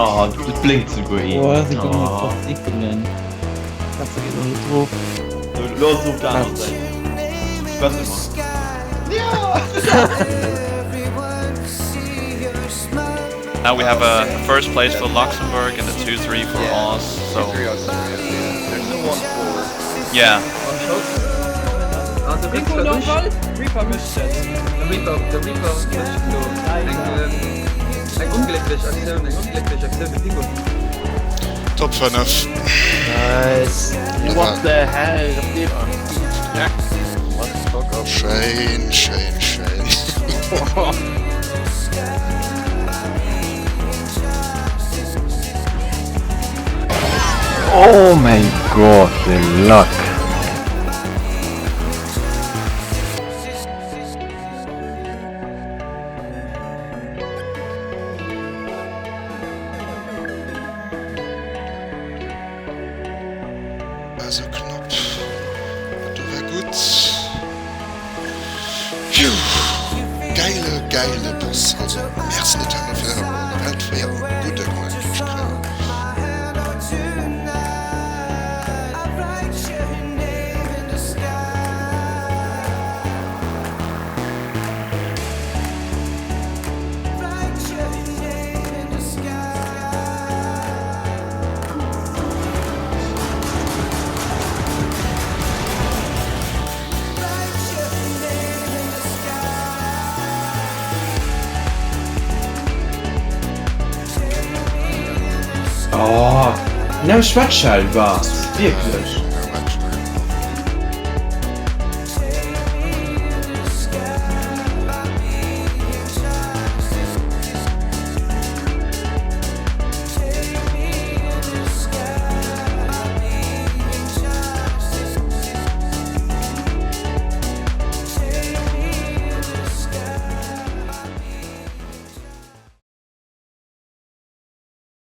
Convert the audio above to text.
Oh, das blinkt so gut. Boah, sie kommen auf Dickungen. Kannst du gehen drauf? Los, auf der anderen Seite. Was immer. Now we have a first place for Luxembourg and a 2-3 for Oz. So There's no 1 forward. yeah, The Reaper Reaper möchte. der Reaper eng unglücklich Aktion, eng unglücklich Aktion mit Pingo. Top 5. Nice. What the hell? Schön. Oh mein Gott, the luck. Also knapp. Das war gut. Phew. Geile Boss. Also im ersten Teil auf der Welt war ja ein guter Spiel. Oh, na Schwarzschall war's. Wirklich.